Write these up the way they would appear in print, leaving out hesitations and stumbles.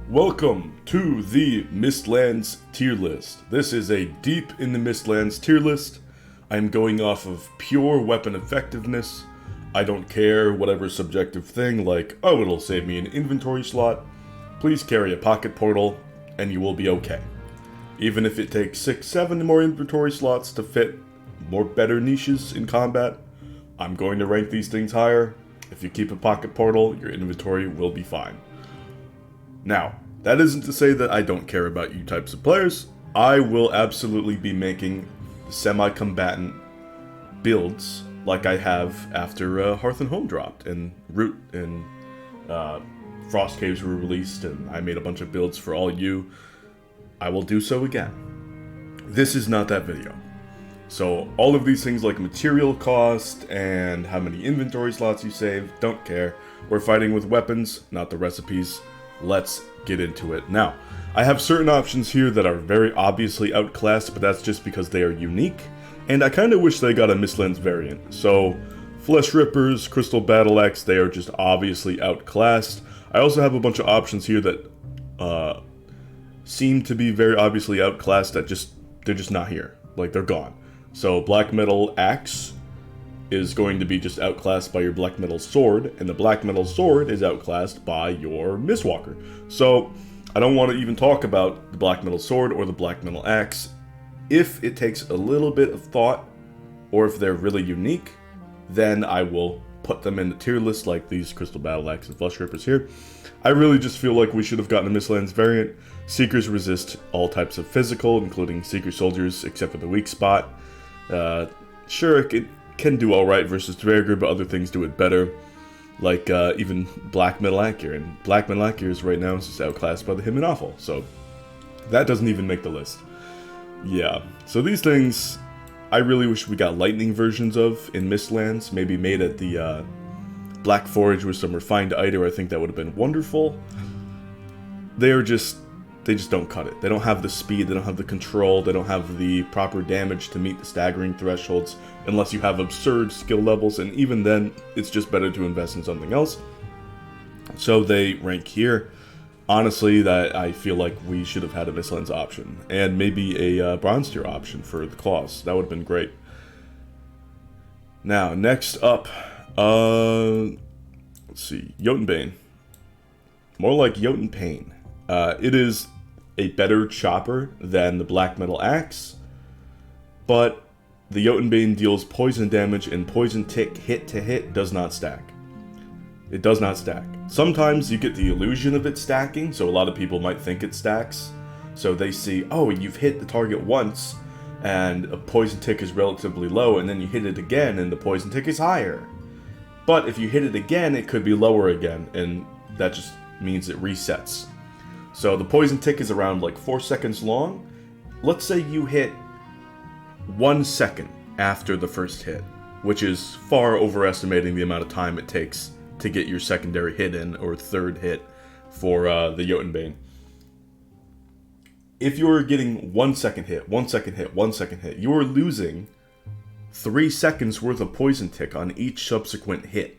Welcome to the Mistlands tier list. This is a deep in the Mistlands tier list. I'm going off of pure weapon effectiveness. I don't care whatever subjective thing like, oh, it'll save me an inventory slot. Please carry a pocket portal and you will be okay. Even if it takes 6-7 more inventory slots to fit more better niches in combat, I'm going to rank these things higher. If you keep a pocket portal, your inventory will be fine. Now, that isn't to say that I don't care about you types of players. I will absolutely be making semi-combatant builds like I have after Hearth and Home dropped, and Root and Frost Caves were released, and I made a bunch of builds for all you. I will do so again. This is not that video. So all of these things like material cost and how many inventory slots you save, don't care. We're fighting with weapons, not the recipes. Let's get into it. Now, I have certain options here that are very obviously outclassed, but that's just because they are unique, and I kind of wish they got a Mistlands variant. So, Flesh Rippers, Crystal Battleaxe, they are just obviously outclassed. I also have a bunch of options here that seem to be very obviously outclassed that they're just not here. Like, they're gone. So, Black Metal Axe is going to be just outclassed by your Black Metal Sword, and the Black Metal Sword is outclassed by your Mistwalker. So, I don't want to even talk about the Black Metal Sword or the Black Metal Axe. If it takes a little bit of thought, or if they're really unique, then I will put them in the tier list like these Crystal Battleaxe and Flesh Rippers here. I really just feel like we should have gotten a Mistlands variant. Seekers resist all types of physical, including Seeker Soldiers, except for the weak spot. Sure, it can do alright versus Draugr, but other things do it better. Like, even Black Metal Acure, and Black Metal Acure is right now just outclassed by the Himmin Afl, so that doesn't even make the list. Yeah, so these things, I really wish we got lightning versions of in Mistlands, maybe made at the Black Forge with some refined Eider. I think that would have been wonderful. They just don't cut it. They don't have the speed, they don't have the control, they don't have the proper damage to meet the staggering thresholds unless you have absurd skill levels, and even then, it's just better to invest in something else. So they rank here. Honestly, that I feel like we should have had a Mistlands option, and maybe a Bronze tier option for the Claws. That would have been great. Now, next up, let's see, Jotun Bane. More like Jotun Pain. It is a better chopper than the Black Metal Axe, but the Jotun Bane deals poison damage, and poison tick hit to hit does not stack. It does not stack. Sometimes you get the illusion of it stacking, so a lot of people might think it stacks. So they see, oh, you've hit the target once, and a poison tick is relatively low, and then you hit it again, and the poison tick is higher. But if you hit it again, it could be lower again, and that just means it resets. So the poison tick is around like 4 seconds long. Let's say you hit 1 second after the first hit, which is far overestimating the amount of time it takes to get your secondary hit in, or third hit for the Jotun Bane. If you're getting 1 second hit, 1 second hit, 1 second hit, you are losing 3 seconds worth of poison tick on each subsequent hit.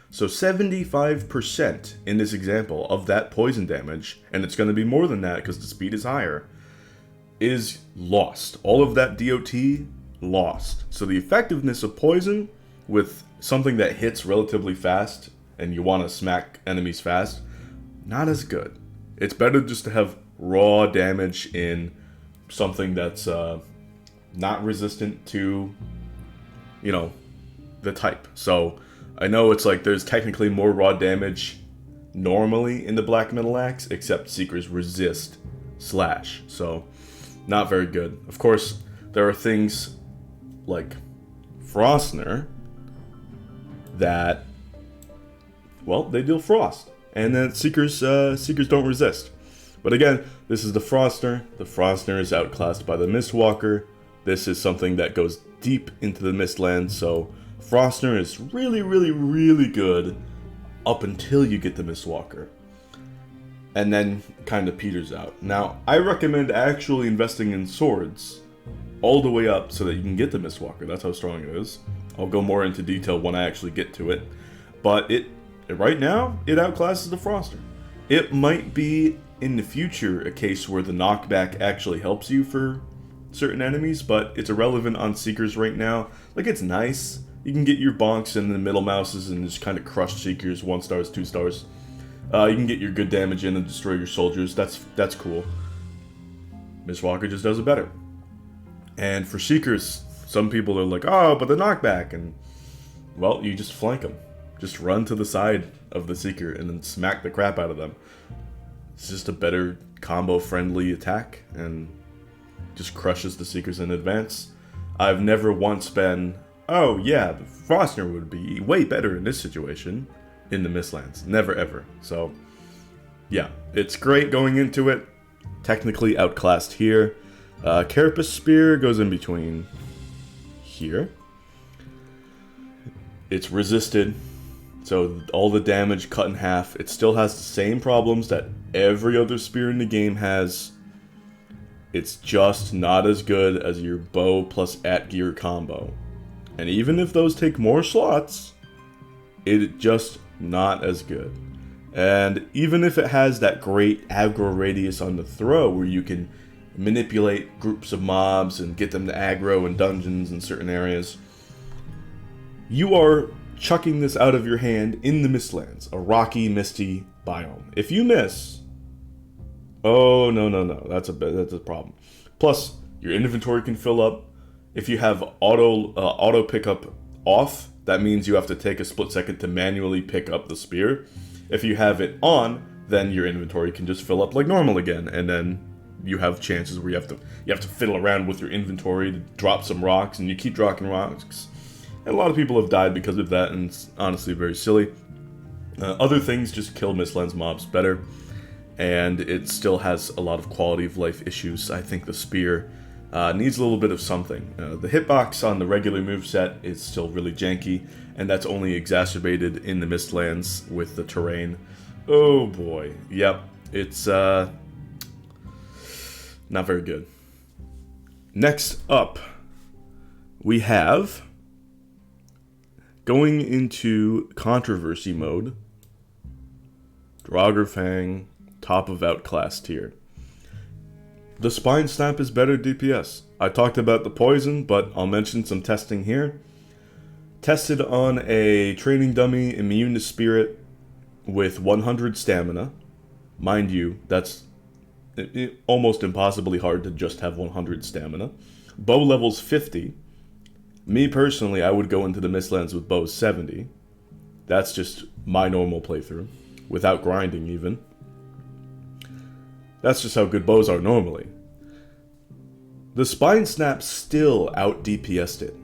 So 75% in this example of that poison damage, and it's going to be more than that because the speed is higher, is lost. All of that DOT lost. So the effectiveness of poison with something that hits relatively fast and you want to smack enemies fast, not as good. It's better just to have raw damage in something that's not resistant to, the type. So I know it's like there's technically more raw damage normally in the Black Metal Axe, except Seekers resist slash, so not very good. Of course, there are things like Frostner that, well, they deal frost, and then Seekers don't resist. But again, this is the Frostner. The Frostner is outclassed by the Mistwalker. This is something that goes deep into the Mistlands, so Frostner is really, really, really good up until you get the Mistwalker. And then kind of peters out. Now, I recommend actually investing in swords all the way up so that you can get the Mistwalker. That's how strong it is. I'll go more into detail when I actually get to it. But right now, it outclasses the Frostner. It might be in the future a case where the knockback actually helps you for certain enemies, but it's irrelevant on Seekers right now. Like, it's nice. You can get your bonks and the middle mouses and just kind of crush Seekers, 1 stars, 2 stars. You can get your good damage in and destroy your soldiers. That's cool. Mistwalker just does it better. And for Seekers, some people are like, oh, but the knockback. And, well, you just flank them. Just run to the side of the Seeker and then smack the crap out of them. It's just a better combo-friendly attack and just crushes the Seekers in advance. I've never once been, oh yeah, Frostner would be way better in this situation in the Mistlands. Never ever. So, yeah, it's great going into it. Technically outclassed here. Carapace Spear goes in between here. It's resisted, so all the damage cut in half. It still has the same problems that every other spear in the game has. It's just not as good as your bow plus at-gear combo. And even if those take more slots, it's just not as good. And even if it has that great aggro radius on the throw where you can manipulate groups of mobs and get them to aggro in dungeons in certain areas, you are chucking this out of your hand in the Mistlands, a rocky, misty biome. If you miss, oh no, that's a problem. Plus, your inventory can fill up. If you have auto pickup off, that means you have to take a split second to manually pick up the spear. If you have it on, then your inventory can just fill up like normal again, and then you have chances where you have to fiddle around with your inventory to drop some rocks, and you keep dropping rocks. And a lot of people have died because of that, and it's honestly very silly. Other things just kill Mistlands mobs better, and it still has a lot of quality of life issues. I think the spear needs a little bit of something. The hitbox on the regular moveset is still really janky, and that's only exacerbated in the Mistlands with the terrain. Oh boy, yep, it's not very good. Next up, we have, going into controversy mode, Draugr Fang, top of Outclassed tier. The Spine Snap is better DPS. I talked about the poison, but I'll mention some testing here. Tested on a training dummy immune to spirit with 100 stamina. Mind you, that's almost impossibly hard to just have 100 stamina. Bow level's 50. Me personally, I would go into the Mistlands with bow 70. That's just my normal playthrough, without grinding even. That's just how good bows are normally. The Spine Snap still out DPS'd it,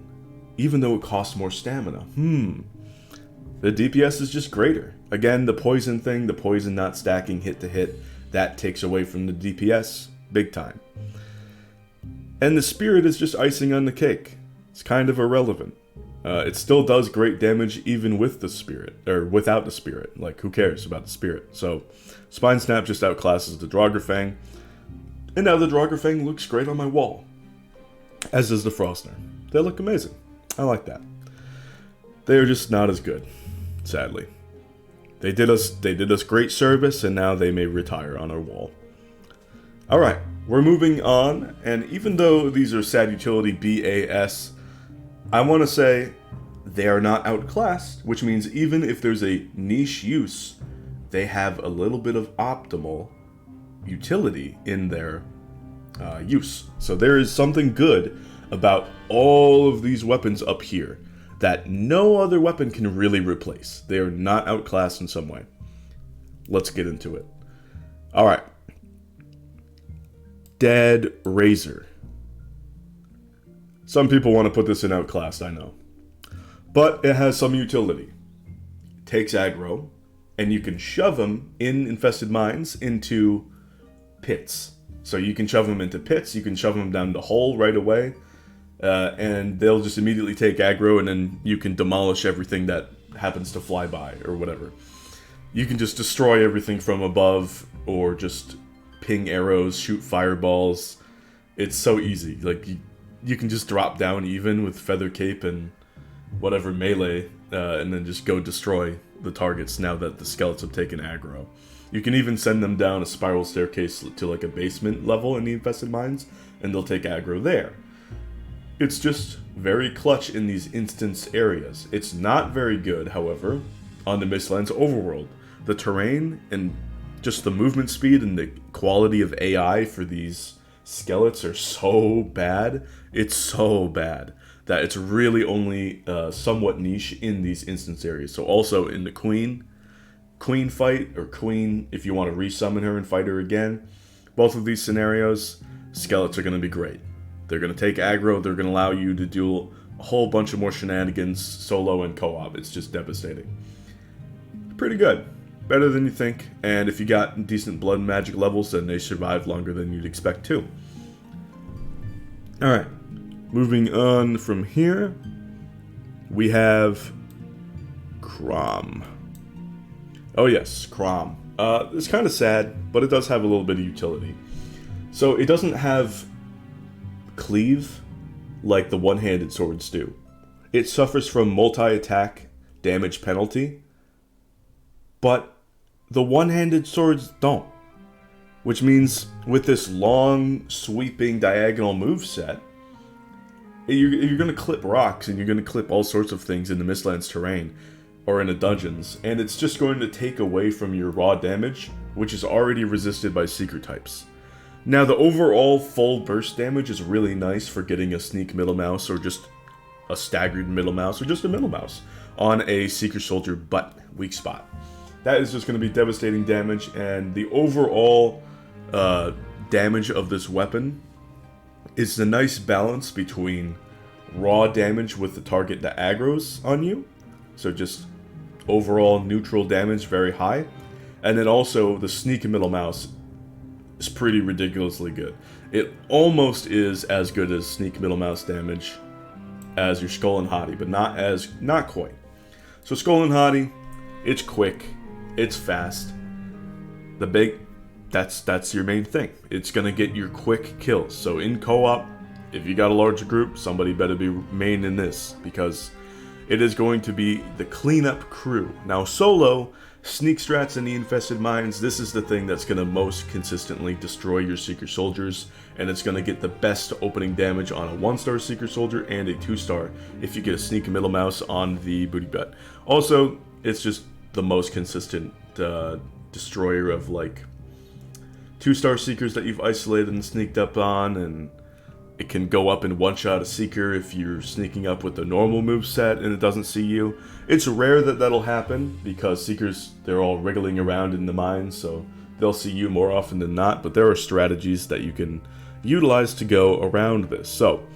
even though it costs more stamina. The DPS is just greater. Again, the poison thing, the poison not stacking hit to hit, that takes away from the DPS big time. And the spirit is just icing on the cake. It's kind of irrelevant. It still does great damage even with the spirit, or without the spirit. Like, who cares about the spirit? So, Spine Snap just outclasses the Draugr Fang. And now the Draugr Fang looks great on my wall. As does the Frostner. They look amazing. I like that. They are just not as good, sadly. They did us great service, and now they may retire on our wall. Alright, we're moving on, and even though these are sad utility BAS, I want to say they are not outclassed, which means even if there's a niche use, they have a little bit of optimal utility in their use. So there is something good about all of these weapons up here that no other weapon can really replace. They are not outclassed in some way. Let's get into it. Alright. Dead Razor. Some people want to put this in outclassed, I know. But it has some utility. It takes aggro, and you can shove them in infested mines into pits. So you can shove them into pits, you can shove them down the hole right away, and they'll just immediately take aggro, and then you can demolish everything that happens to fly by, or whatever. You can just destroy everything from above, or just ping arrows, shoot fireballs. It's so easy. Like, you can just drop down even with Feather Cape and whatever melee, and then just go destroy the targets now that the skeletons have taken aggro. You can even send them down a spiral staircase to like a basement level in the infested mines, and they'll take aggro there. It's just very clutch in these instance areas. It's not very good, however, on the Mistlands overworld. The terrain and just the movement speed and the quality of AI for these skeletons are so bad. It's so bad that it's really only somewhat niche in these instance areas. So also in the Queen fight, or Queen if you want to resummon her and fight her again, both of these scenarios, skeletons are going to be great. They're going to take aggro, they're going to allow you to do a whole bunch of more shenanigans solo and co-op. It's just devastating. Pretty good. Better than you think, and if you got decent blood magic levels, then they survive longer than you'd expect too. Alright, moving on from here, we have Krom. Oh yes, Krom. It's kind of sad, but it does have a little bit of utility. So it doesn't have cleave like the one-handed swords do. It suffers from multi-attack damage penalty, but the one-handed swords don't. Which means with this long, sweeping, diagonal moveset, you're going to clip rocks and you're going to clip all sorts of things in the Mistlands terrain or in the dungeons, and it's just going to take away from your raw damage, which is already resisted by secret types. Now, the overall full burst damage is really nice for getting a sneak middle mouse, or just a staggered middle mouse, or just a middle mouse on a Seeker Soldier butt weak spot. That is just going to be devastating damage, and the overall damage of this weapon is a nice balance between raw damage with the target that aggroes on you, so just overall neutral damage very high, and then also the sneak middle mouse is pretty ridiculously good. It almost is as good as sneak middle mouse damage as your Skoll and Hati, but not quite. So Skoll and Hati, it's quick, it's fast. That's your main thing. It's gonna get your quick kills. So in co-op, if you got a larger group, somebody better be main in this, because it is going to be the cleanup crew. Now solo, sneak strats in the infested mines, this is the thing that's going to most consistently destroy your Seeker Soldiers, and it's going to get the best opening damage on a 1-star Seeker Soldier and a 2-star if you get a sneak middle mouse on the booty butt. Also, it's just the most consistent destroyer of like 2-star Seekers that you've isolated and sneaked up on, and it can go up and one-shot a Seeker if you're sneaking up with the normal moveset and it doesn't see you. It's rare that that'll happen, because Seekers, they're all wriggling around in the mines, so they'll see you more often than not, but there are strategies that you can utilize to go around this. So,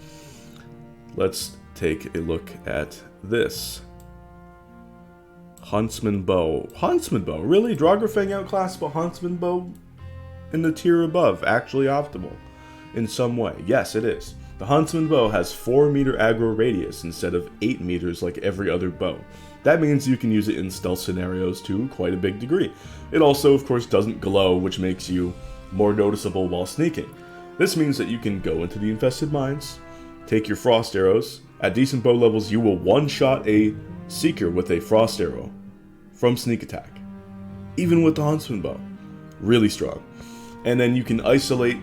let's take a look at this. Huntsman Bow. Huntsman Bow? Really? Draugr Fang outclassed, but Huntsman Bow in the tier above, actually optimal in some way. Yes, it is. The Huntsman Bow has 4 meter aggro radius instead of 8 meters like every other bow. That means you can use it in stealth scenarios to quite a big degree. It also, of course, doesn't glow, which makes you more noticeable while sneaking. This means that you can go into the infested mines, take your frost arrows. At decent bow levels, you will one-shot a Seeker with a frost arrow from sneak attack. Even with the Huntsman Bow. Really strong. And then you can isolate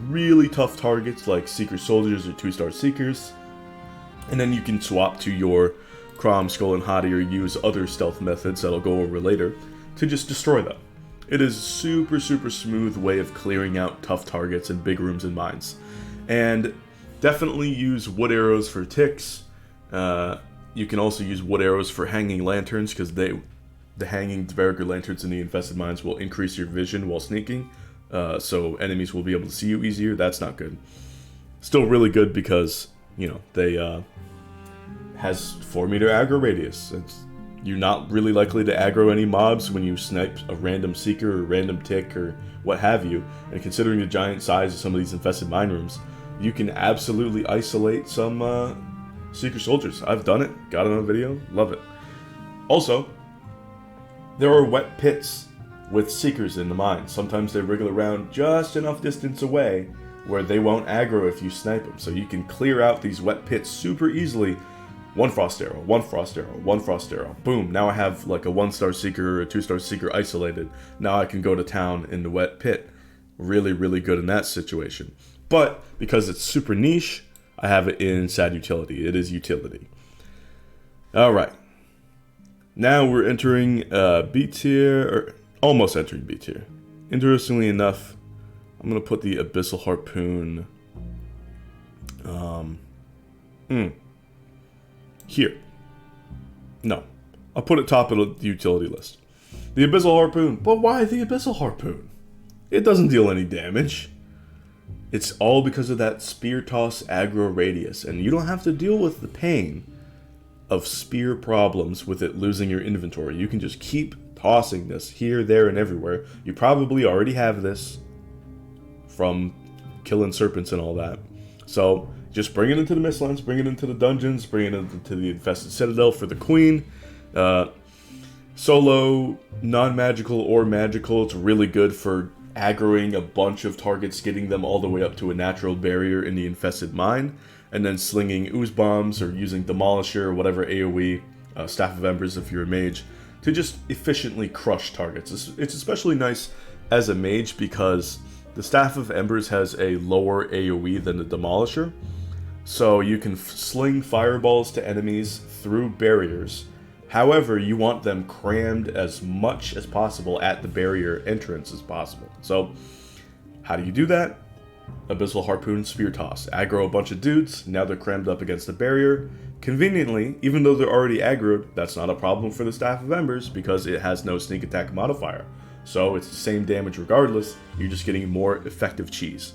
really tough targets like Seeker Soldiers or 2-star Seekers, and then you can swap to your Krom, Skoll and Hati, or use other stealth methods that I'll go over later to just destroy them. It is a super smooth way of clearing out tough targets in big rooms and mines. And definitely use wood arrows for ticks. You can also use wood arrows for hanging lanterns, because the hanging Draugr lanterns in the infested mines will increase your vision while sneaking. So enemies will be able to see you easier. That's not good. Still really good because, you know, they has 4 meter aggro radius. You're not really likely to aggro any mobs when you snipe a random Seeker or random tick or what have you. And considering the giant size of some of these infested mine rooms, you can absolutely isolate some Seeker Soldiers. I've done it. Got it on video. Love it. Also, there are wet pits with Seekers in the mine. Sometimes they wriggle around just enough distance away where they won't aggro if you snipe them. So you can clear out these wet pits super easily 1 frost arrow, 1 frost arrow, 1 frost arrow. Boom, now I have like a 1-star seeker or a 2-star seeker isolated. Now I can go to town in the wet pit. Really, really good in that situation. But because it's super niche, I have it in sad utility. It is utility. Alright. Now we're entering B tier, or almost entering B tier. Interestingly enough, I'm going to put the Abyssal Harpoon here. No. I'll put it top of the utility list. The Abyssal Harpoon. But why the Abyssal Harpoon? It doesn't deal any damage. It's all because of that spear toss aggro radius, and you don't have to deal with the pain of spear problems with it losing your inventory. You can just keep tossing this here, there, and everywhere. You probably already have this from killing serpents and all that. So just bring it into the Mistlands, bring it into the dungeons, bring it into the infested citadel for the queen. Solo, non-magical or magical, it's really good for aggroing a bunch of targets, getting them all the way up to a natural barrier in the infested mine, and then slinging ooze bombs or using Demolisher or whatever AoE, Staff of Embers if you're a mage, to just efficiently crush targets. It's especially nice as a mage because the Staff of Embers has a lower AoE than the Demolisher, so you can sling fireballs to enemies through barriers. However, you want them crammed as much as possible at the barrier entrance as possible. So, how do you do that? Abyssal Harpoon Spear Toss. Aggro a bunch of dudes, now they're crammed up against the barrier. Conveniently, even though they're already aggroed, that's not a problem for the Staff of Embers because it has no sneak attack modifier. So it's the same damage regardless, you're just getting more effective cheese.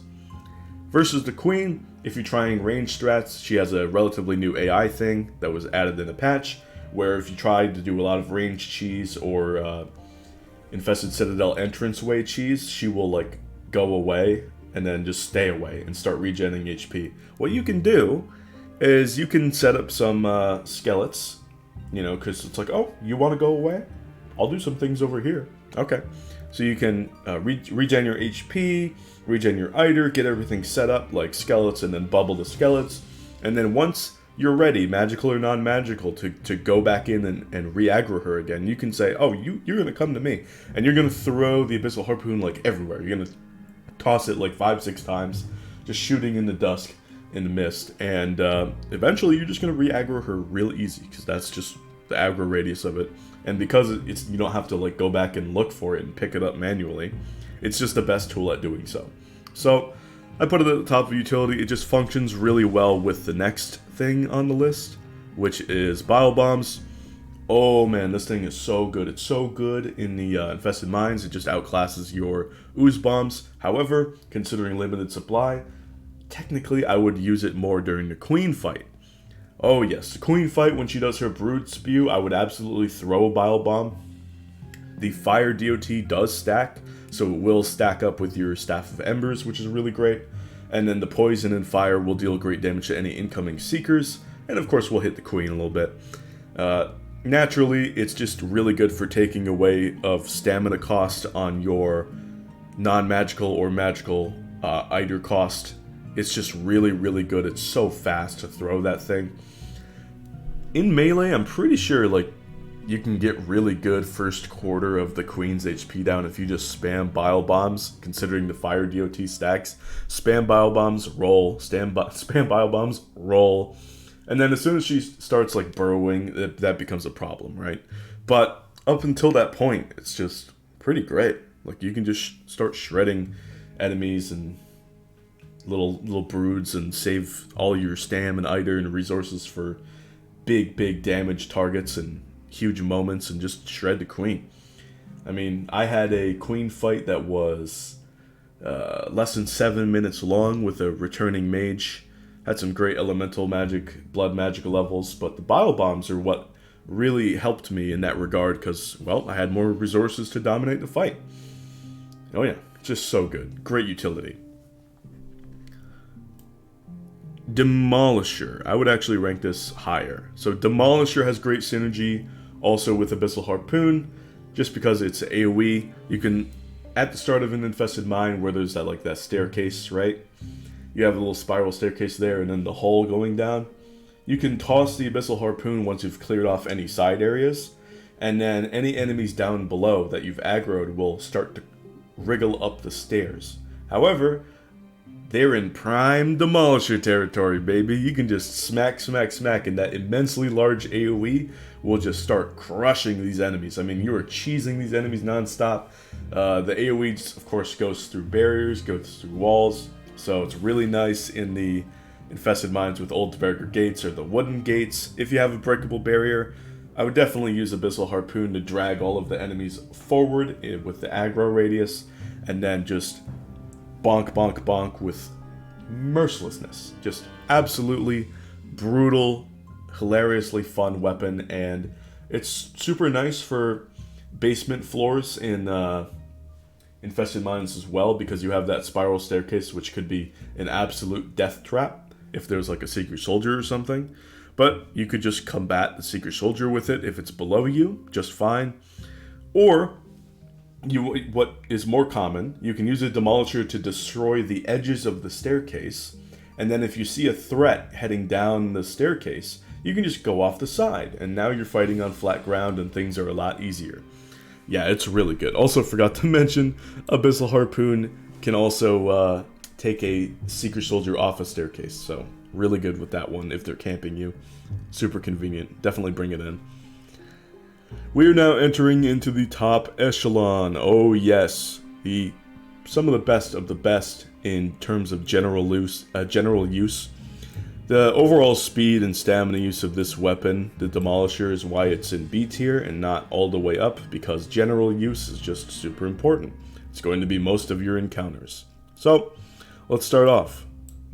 Versus the Queen, if you're trying range strats, she has a relatively new AI thing that was added in the patch, where if you try to do a lot of range cheese or infested citadel entranceway cheese, she will like go away and then just stay away and start regenerating HP. What you can do is you can set up some skelets, you know, because it's like, oh, you want to go away? I'll do some things over here. Okay. So you can regen your HP, regen your Eider, get everything set up like skelets, and then bubble the skelets. And then once you're ready, magical or non-magical, to go back in and re-aggro her again, you can say, oh, you're going to come to me. And you're going to throw the Abyssal Harpoon like everywhere. You're going to toss it like 5-6 times, just shooting in the dusk, in the mist. And eventually you're just going to re-aggro her real easy, because that's just the aggro radius of it. And because it's you don't have to like go back and look for it and pick it up manually, it's just the best tool at doing so. So I put it at the top of utility. It just functions really well with the next thing on the list, which is Bile Bombs. Oh man, this thing is so good. It's so good in the infested mines. It just outclasses your ooze bombs. However, considering limited supply, technically I would use it more during the queen fight. Oh yes, the queen fight, when she does her brood spew, I would absolutely throw a Bile Bomb. The fire DOT does stack, so it will stack up with your Staff of Embers, which is really great. And then the poison and fire will deal great damage to any incoming seekers. And of course we'll hit the queen a little bit. Naturally, it's just really good for taking away of stamina cost on your non-magical or magical Eider cost. It's just really, really good. It's so fast to throw that thing. In melee, I'm pretty sure like you can get really good first quarter of the queen's HP down if you just spam Bile Bombs, considering the fire DOT stacks. Spam Bile Bombs, roll. Spam Bile Bombs, roll. And then as soon as she starts like burrowing, that becomes a problem, right? But up until that point, it's just pretty great. Like you can just start shredding enemies and little broods and save all your stam and Eider and resources for big damage targets and huge moments, and just shred the queen. I mean, I had a queen fight that was less than 7 minutes long with a returning mage. Had some great elemental magic, blood magical levels, but the Bile Bombs are what really helped me in that regard because, well, I had more resources to dominate the fight. Oh yeah, just so good. Great utility. Demolisher. I would actually rank this higher. So Demolisher has great synergy also with Abyssal Harpoon, just because it's AoE. You can, at the start of an infested mine where there's that staircase, right? You have a little spiral staircase there and then the hole going down. you can toss the Abyssal Harpoon once you've cleared off any side areas, and then any enemies down below that you've aggroed will start to wriggle up the stairs. However, they're in prime Demolisher territory, baby. You can just smack, smack, smack, and that immensely large AoE will just start crushing these enemies. I mean, you are cheesing these enemies non-stop. The AoE, of course, goes through barriers, goes through walls, so it's really nice in the infested mines with old Draugr gates or the wooden gates. If you have a breakable barrier, I would definitely use Abyssal Harpoon to drag all of the enemies forward with the aggro radius, and then just bonk, bonk, bonk with mercilessness. Just absolutely brutal, hilariously fun weapon, and it's super nice for basement floors in infested mines as well, because you have that spiral staircase, which could be an absolute death trap if there's like a Secret Soldier or something. But you could just combat the Secret Soldier with it if it's below you, just fine. Or what is more common, you can use a Demolisher to destroy the edges of the staircase, and then if you see a threat heading down the staircase, you can just go off the side, and now you're fighting on flat ground and things are a lot easier. Yeah, it's really good. Also forgot to mention, Abyssal Harpoon can also take a Secret Soldier off a staircase, so really good with that one if they're camping you. Super convenient. Definitely bring it in. We are now entering into the top echelon. Oh yes, some of the best in terms of general use. The overall speed and stamina use of this weapon, the Demolisher, is why it's in B tier and not all the way up, because general use is just super important. It's going to be most of your encounters. So, let's start off.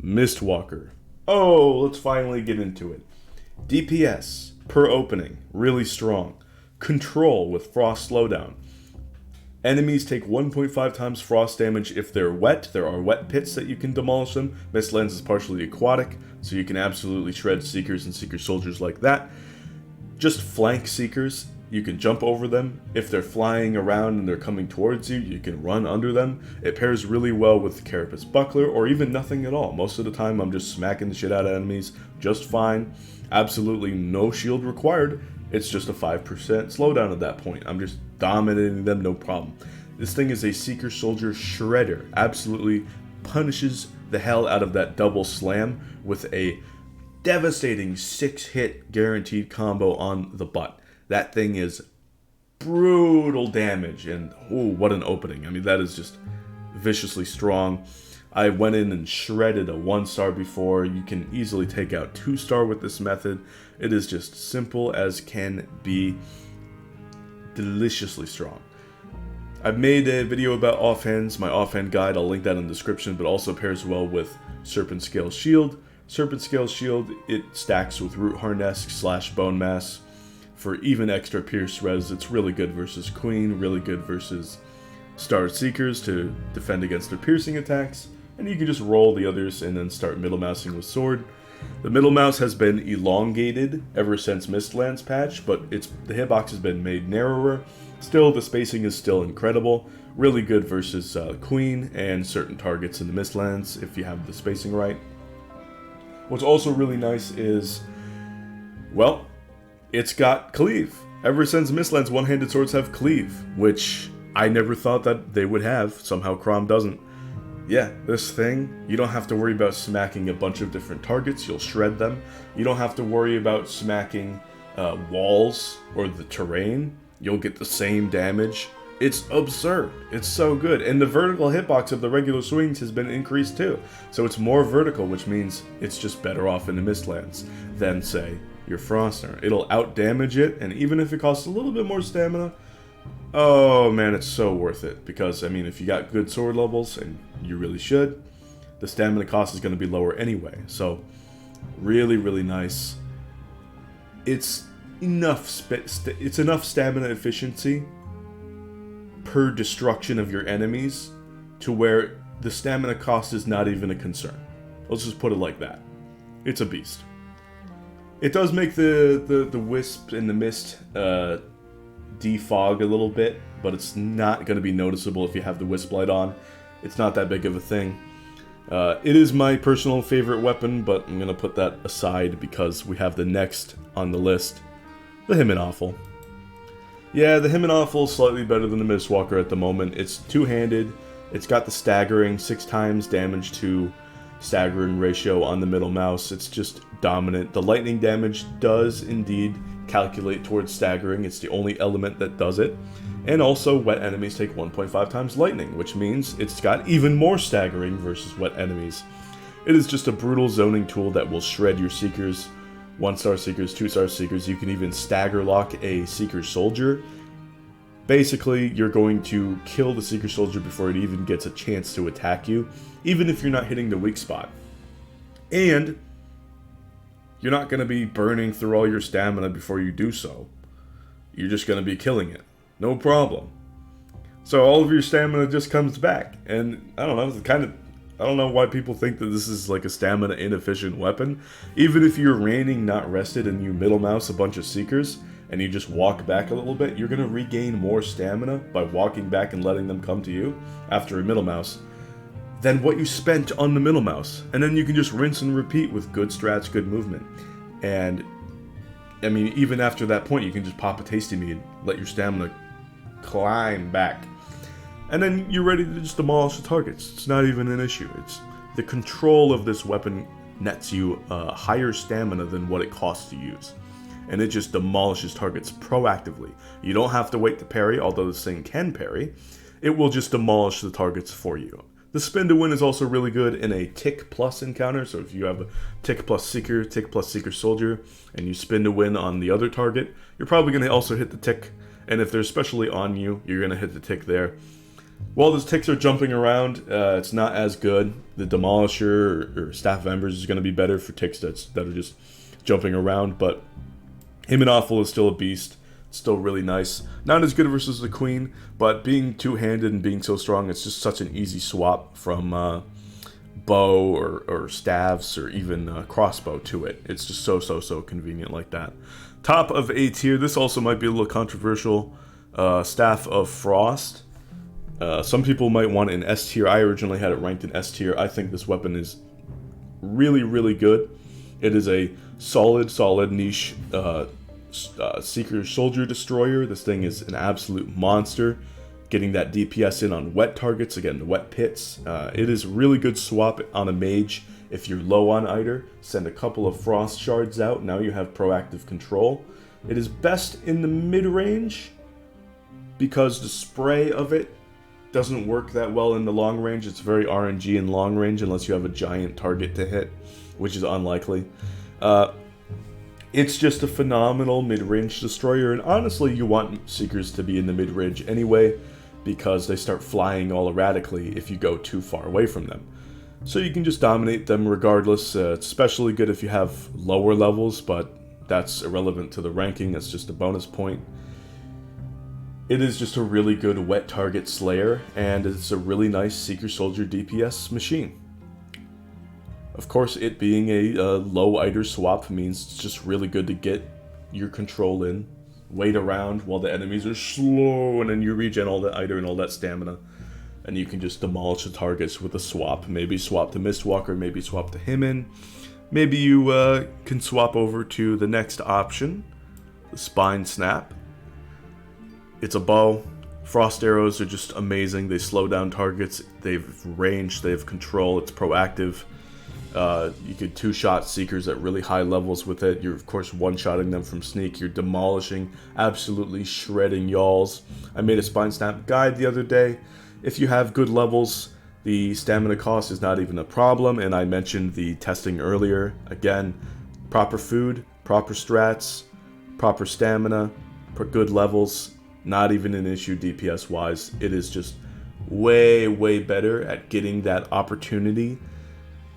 Mistwalker. Oh, let's finally get into it. DPS per opening, really strong. Control with frost slowdown. Enemies take 1.5 times frost damage if they're wet. There are wet pits that you can demolish them. Mistlands is partially aquatic, so you can absolutely shred Seekers and Seeker Soldiers like that. Just flank Seekers, you can jump over them. If they're flying around and they're coming towards you, you can run under them. It pairs really well with Carapace Buckler, or even nothing at all. Most of the time I'm just smacking the shit out of enemies just fine. Absolutely no shield required. It's just a 5% slowdown at that point. I'm just dominating them, no problem. This thing is a Seeker Soldier shredder. Absolutely punishes the hell out of that double slam with a devastating 6-hit guaranteed combo on the butt. That thing is brutal damage, and oh, what an opening. I mean, that is just viciously strong. I went in and shredded a 1-star before. You can easily take out 2-star with this method. It is just simple as can be, deliciously strong. I've made a video about offhands, my offhand guide, I'll link that in the description, but also pairs well with Serpent Scale Shield. Serpent Scale Shield, it stacks with Root Harnesk / Bone Mass for even extra pierce res. It's really good versus Queen, really good versus Starred Seekers to defend against their piercing attacks, and you can just roll the others and then start middle mousing with Sword. The middle mouse has been elongated ever since Mistlands patch, but the hitbox has been made narrower. Still, the spacing is still incredible. Really good versus Queen and certain targets in the Mistlands if you have the spacing right. What's also really nice is, well, it's got cleave. Ever since Mistlands, one-handed swords have cleave, which I never thought that they would have. Somehow Krom doesn't. Yeah, this thing, you don't have to worry about smacking a bunch of different targets. You'll shred them. You don't have to worry about smacking walls or the terrain. You'll get the same damage. It's absurd. It's so good. And the vertical hitbox of the regular swings has been increased too. So it's more vertical, which means it's just better off in the Mistlands than, say, your Frostner. It'll outdamage it, and even if it costs a little bit more stamina, oh man, it's so worth it. Because, I mean, if you got good sword levels, and you really should, the stamina cost is going to be lower anyway. So, really, really nice. It's enough stamina efficiency per destruction of your enemies to where the stamina cost is not even a concern. Let's just put it like that. It's a beast. It does make the wisp and the mist defog a little bit, but it's not going to be noticeable if you have the wisp light on. It's not that big of a thing. It is my personal favorite weapon, but I'm going to put that aside because we have the next on the list, the Himmin Afl. Yeah, the Himmin Afl is slightly better than the Mistwalker at the moment. It's two-handed, it's got the staggering, 6 times damage to staggering ratio on the middle mouse. It's just dominant. The lightning damage does indeed calculate towards staggering. It's the only element that does it. And also, wet enemies take 1.5 times lightning, which means it's got even more staggering versus wet enemies. It is just a brutal zoning tool that will shred your Seekers, 1-star Seekers, 2-star Seekers. You can even stagger lock a Seeker Soldier. Basically, you're going to kill the Seeker Soldier before it even gets a chance to attack you, even if you're not hitting the weak spot. And you're not going to be burning through all your stamina before you do so. You're just going to be killing it. No problem. So all of your stamina just comes back. And I don't know, I don't know why people think that this is like a stamina inefficient weapon. Even if you're reigning not rested and you middle mouse a bunch of Seekers and you just walk back a little bit, you're going to regain more stamina by walking back and letting them come to you after a middle mouse than what you spent on the middle mouse. And then you can just rinse and repeat with good strats, good movement. And I mean, even after that point, you can just pop a Tasty Mead and let your stamina climb back. And then you're ready to just demolish the targets. It's not even an issue. It's the control of this weapon nets you higher stamina than what it costs to use. And it just demolishes targets proactively. You don't have to wait to parry, although this thing can parry. It will just demolish the targets for you. The spin to win is also really good in a tick plus encounter. So if you have a tick plus Seeker Soldier, and you spin to win on the other target, you're probably going to also hit the tick. And if they're especially on you, you're going to hit the tick there. While those ticks are jumping around, it's not as good. The Demolisher or Staff of Embers is going to be better for ticks that are just jumping around. But Himmin Afl is still a beast. Still really nice. Not as good versus the Queen, but being two-handed and being so strong, it's just such an easy swap from bow or staves or even crossbow to it. It's just so convenient like that. Top of A tier, this also might be a little controversial. Staff of Frost. Some people might want it in S tier. I originally had it ranked in S tier. I think this weapon is really good. It is a solid niche Seeker Soldier Destroyer. This thing is an absolute monster. Getting that DPS in on wet targets, again, the wet pits. It is really good swap on a mage. If you're low on Eider, send a couple of Frost Shards out. Now you have proactive control. It is best in the mid-range because the spray of it doesn't work that well in the long range. It's very RNG in long range unless you have a giant target to hit, which is unlikely. It's just a phenomenal mid-range destroyer, and honestly, you want Seekers to be in the mid-range anyway, because they start flying all erratically if you go too far away from them. So you can just dominate them regardless. It's especially good if you have lower levels, but that's irrelevant to the ranking, that's just a bonus point. It is just a really good wet target slayer, and it's a really nice Seeker Soldier DPS machine. Of course, it being a low Eider swap means it's just really good to get your control in, wait around while the enemies are slow, and then you regen all that Eider and all that stamina, and you can just demolish the targets with a swap. Maybe swap to Mistwalker, maybe swap to Himmin. Maybe you can swap over to the next option, the Spine Snap. It's a bow. Frost arrows are just amazing. They slow down targets. They've range. They have control. It's proactive. You could two-shot Seekers at really high levels with it. You're, of course, one-shotting them from sneak. You're demolishing, absolutely shredding Yalls. I made a Spine Snap guide the other day. If you have good levels, the stamina cost is not even a problem, and I mentioned the testing earlier. Again, proper food, proper strats, proper stamina, good levels, not even an issue DPS-wise. It is just way better at getting that opportunity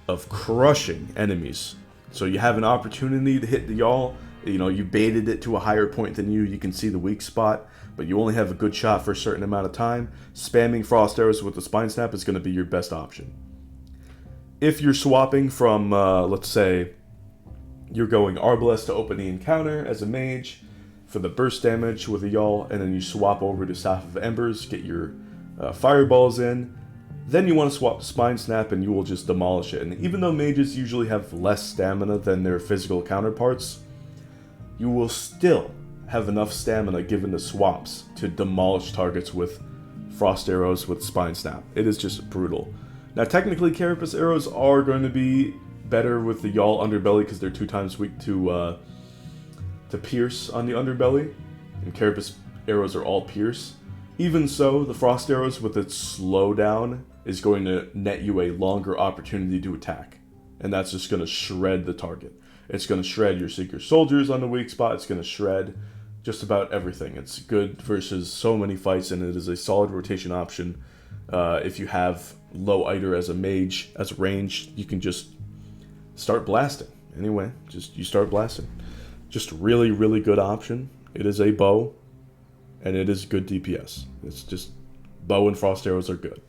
of crushing enemies. So you have an opportunity to hit the Yall, you baited it to a higher point than you can see the weak spot, but you only have a good shot for a certain amount of time. Spamming Frost Arrows with the Spine Snap is going to be your best option. If you're swapping from, let's say, you're going Arbalest to open the encounter as a mage for the burst damage with a Yall, and then you swap over to Staff of Embers, get your fireballs in, Then you want to swap to Spine Snap and you will just demolish it. And even though mages usually have less stamina than their physical counterparts, you will still have enough stamina given the swaps to demolish targets with Frost Arrows with Spine Snap. It is just brutal. Now technically Carapace Arrows are going to be better with the Yawl Underbelly because they're 2 times weak to Pierce on the Underbelly. And Carapace Arrows are all Pierce. Even so, the Frost Arrows with its slowdown is going to net you a longer opportunity to attack. And that's just going to shred the target. It's going to shred your Seeker Soldiers on the weak spot. It's going to shred just about everything. It's good versus so many fights, and it is a solid rotation option. If you have low Iter as a mage, as range, you can just start blasting. Anyway, you start blasting. Just really, really good option. It is a bow, and it is good DPS. It's just bow and Frost Arrows are good.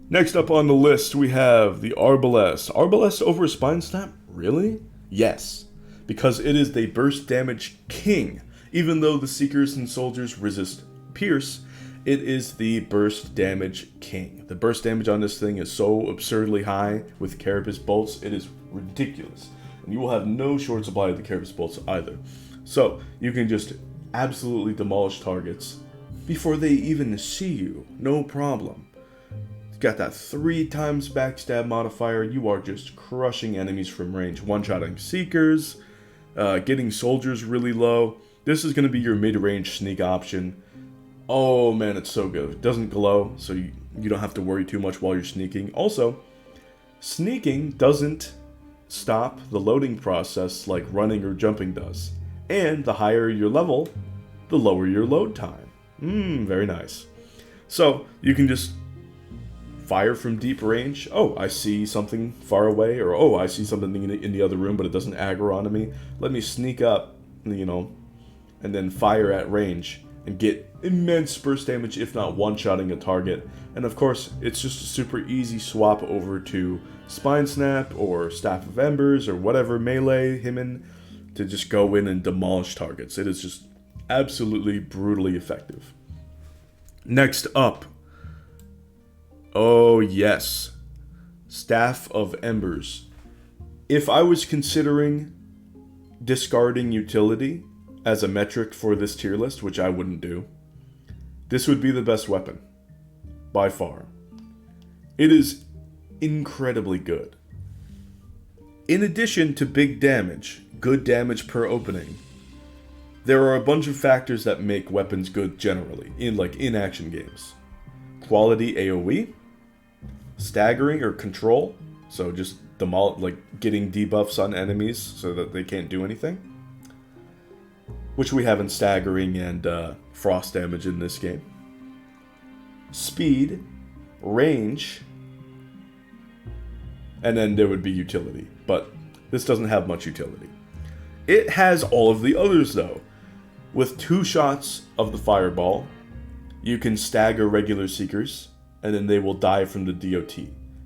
Next up on the list, we have the Arbalest. Arbalest over Spine Snap? Really? Yes. Because it is the burst damage king. Even though the Seekers and Soldiers resist Pierce, it is the burst damage king. The burst damage on this thing is so absurdly high with Carapace Bolts, it is ridiculous. And you will have no short supply of the Carapace Bolts either. So, you can just absolutely demolish targets before they even see you. No problem. You've got that 3 times backstab modifier. You are just crushing enemies from range. One-shotting Seekers, getting Soldiers really low. This is going to be your mid-range sneak option. Oh man, it's so good. It doesn't glow, so you don't have to worry too much while you're sneaking. Also, sneaking doesn't stop the loading process like running or jumping does. And the higher your level, the lower your load time. Very nice. So, you can just fire from deep range. Oh, I see something far away, or oh, I see something in the other room, but it doesn't aggro onto me. Let me sneak up, and then fire at range and get immense burst damage, if not one-shotting a target. And of course, it's just a super easy swap over to Spine Snap or Staff of Embers or whatever melee Himmin to just go in and demolish targets. It is just absolutely brutally effective. Next up, oh yes, Staff of Embers. If I was considering discarding utility as a metric for this tier list, which I wouldn't do, this would be the best weapon, by far. It is incredibly good. In addition to big damage, good damage per opening, there are a bunch of factors that make weapons good generally, in action games. Quality AoE, staggering or control, so just getting debuffs on enemies so that they can't do anything, which we have in staggering and frost damage in this game. Speed, range, and then there would be utility, but this doesn't have much utility. It has all of the others though. With 2 shots of the fireball, you can stagger regular Seekers, and then they will die from the DOT.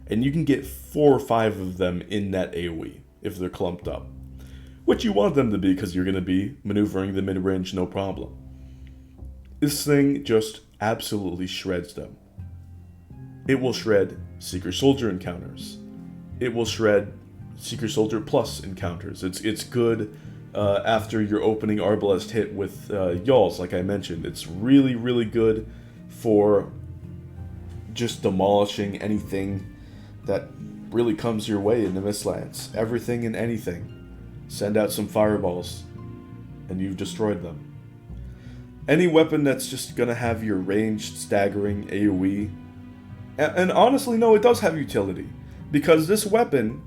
And you can get 4 or 5 of them in that AoE, if they're clumped up. Which you want them to be, because you're going to be maneuvering the mid-range no problem. This thing just absolutely shreds them. It will shred Seeker Soldier encounters. It will shred Seeker Soldier Plus encounters. It's good after your opening Arbalest hit with Yawls, like I mentioned. It's really, really good for just demolishing anything that really comes your way in the Mistlands. Everything and anything. Send out some fireballs, and you've destroyed them. Any weapon that's just gonna have your ranged, staggering AoE. And honestly, no, it does have utility. Because this weapon,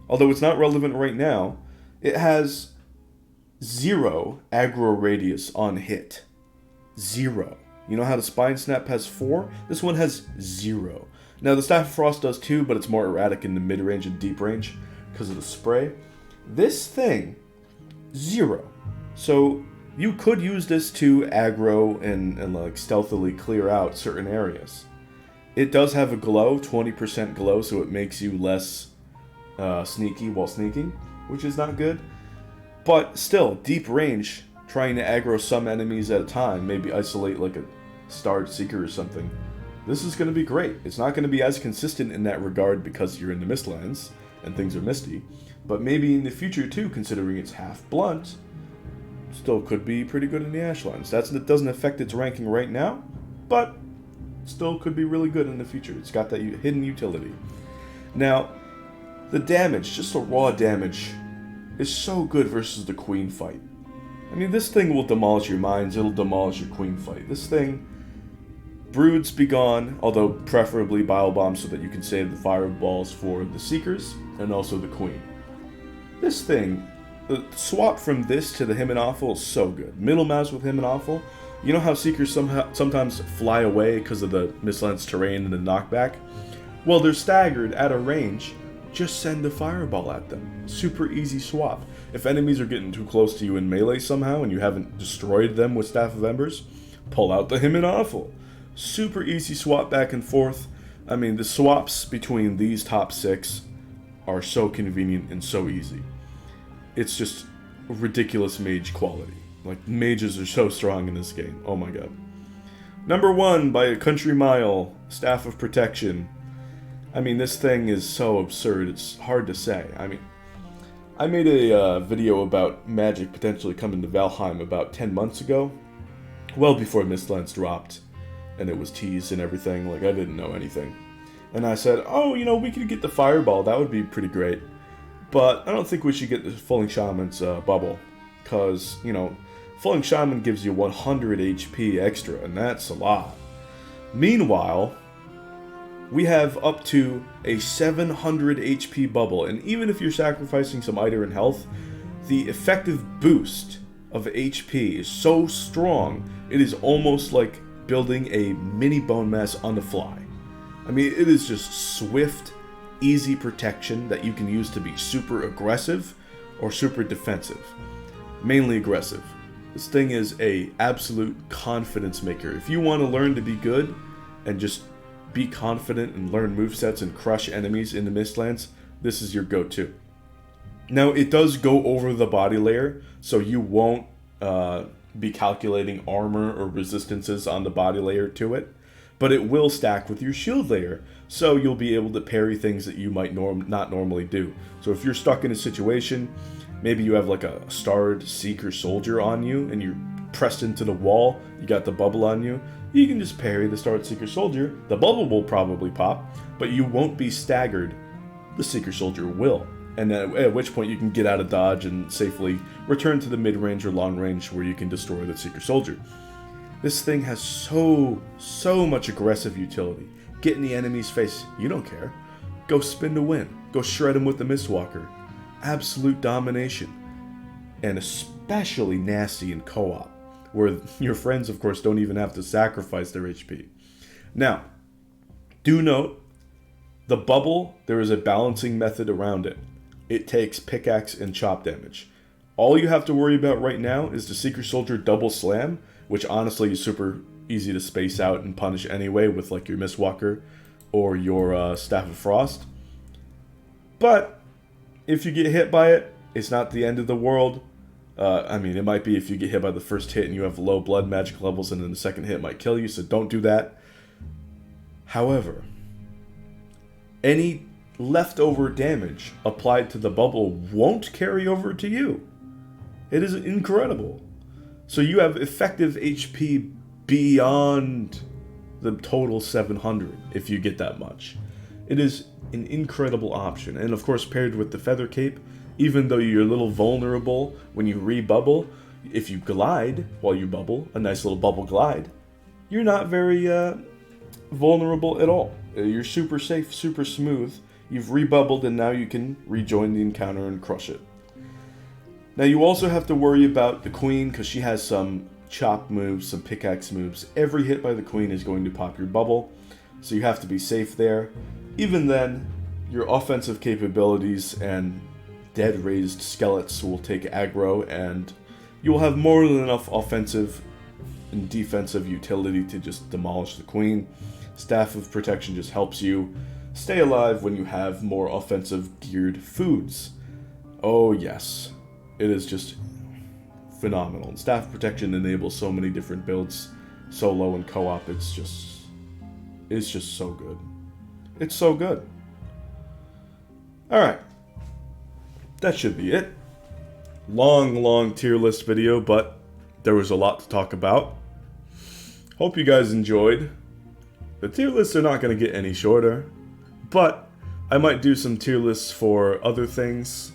although it's not relevant right now, it has 0 aggro radius on hit. 0. You know how the Spine Snap has 4? This one has 0. Now the Staff of Frost does too, but it's more erratic in the mid-range and deep range because of the spray. This thing, 0. So you could use this to aggro and stealthily clear out certain areas. It does have a glow, 20% glow, so it makes you less sneaky while sneaking, which is not good. But still, deep range, trying to aggro some enemies at a time, maybe isolate like a starred Seeker or something, this is going to be great. It's not going to be as consistent in that regard because you're in the Mistlands and things are misty, but maybe in the future too, considering it's half blunt, still could be pretty good in the Ashlands. That doesn't affect its ranking right now, but still could be really good in the future. It's got that hidden utility. Now, the damage, just the raw damage, is so good versus the Queen fight. I mean, this thing will demolish your mines, it'll demolish your Queen fight. This thing, Broods be gone, although preferably Bile Bombs so that you can save the fireballs for the Seekers, and also the Queen. This thing, the swap from this to the Himmin Afl is so good. Middle mouse with Himmin Afl. You know how Seekers sometimes fly away because of the Mistlands terrain and the knockback? Well, they're staggered at a range. Just send a fireball at them. Super easy swap. If enemies are getting too close to you in melee somehow and you haven't destroyed them with Staff of Embers, pull out the Himmin Afl. Super easy swap back and forth. I mean, the swaps between these top 6 are so convenient and so easy. It's just ridiculous mage quality. Like, mages are so strong in this game. Oh my god. Number 1 by a country mile, Staff of Protection. I mean, this thing is so absurd, it's hard to say. I mean, I made a video about magic potentially coming to Valheim about 10 months ago. Well before Mistlands dropped, and it was teased and everything, like I didn't know anything. And I said, oh, you know, we could get the fireball, that would be pretty great. But I don't think we should get the Falling Shaman's bubble, because, you know, Falling Shaman gives you 100 HP extra, and that's a lot. Meanwhile, we have up to a 700 HP bubble, and even if you're sacrificing some Iter and health, the effective boost of HP is so strong, it is almost like building a mini bone mass on the fly. I mean, it is just swift, easy protection that you can use to be super aggressive or super defensive. Mainly aggressive. This thing is a absolute confidence maker. If you want to learn to be good and just be confident and learn movesets and crush enemies in the Mistlands, this is your go-to. Now, it does go over the body layer, so you won't be calculating armor or resistances on the body layer to it, but it will stack with your shield layer, so you'll be able to parry things that you might not normally do. So if you're stuck in a situation, maybe you have like a starred Seeker soldier on you, and you're pressed into the wall, you got the bubble on you, you can just parry the starred Seeker soldier. The bubble will probably pop, but you won't be staggered. The Seeker soldier will. And at which point you can get out of dodge and safely return to the mid-range or long range where you can destroy the Seeker soldier. This thing has so much aggressive utility. Get in the enemy's face, you don't care. Go spin to win. Go shred him with the Mistwalker. Absolute domination. And especially nasty in co-op, where your friends, of course, don't even have to sacrifice their HP. Now, do note, the bubble, there is a balancing method around it. It takes pickaxe and chop damage. All you have to worry about right now is the Seeker Soldier double slam, which honestly is super easy to space out and punish anyway with like your Mistwalker or your Staff of Frost. But if you get hit by it, it's not the end of the world. I mean, it might be if you get hit by the first hit and you have low blood magic levels and then the second hit might kill you, so don't do that. However, any leftover damage applied to the bubble won't carry over to you. It is incredible. So you have effective HP beyond the total 700 if you get that much. It is an incredible option. And of course, paired with the Feather Cape, even though you're a little vulnerable when you re-bubble, if you glide while you bubble, a nice little bubble glide, you're not very vulnerable at all. You're super safe, super smooth. You've re-bubbled and now you can rejoin the encounter and crush it. Now you also have to worry about the Queen because she has some chop moves, some pickaxe moves. Every hit by the Queen is going to pop your bubble, so you have to be safe there. Even then, your offensive capabilities and dead raised skeletons will take aggro, and you will have more than enough offensive and defensive utility to just demolish the Queen. Staff of Protection just helps you stay alive when you have more offensive geared foods. Oh yes, it is just phenomenal. And Staff of Protection enables so many different builds, solo and co-op. It's just is just so good. It's so good. Alright. That should be it. Long tier list video, but there was a lot to talk about. Hope you guys enjoyed. The tier lists are not going to get any shorter, but I might do some tier lists for other things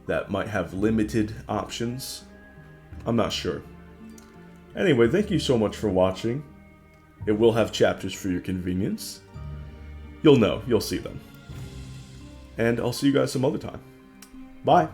that might have limited options. I'm not sure. Anyway, thank you so much for watching. It will have chapters for your convenience. You'll know, you'll see them. And I'll see you guys some other time. Bye.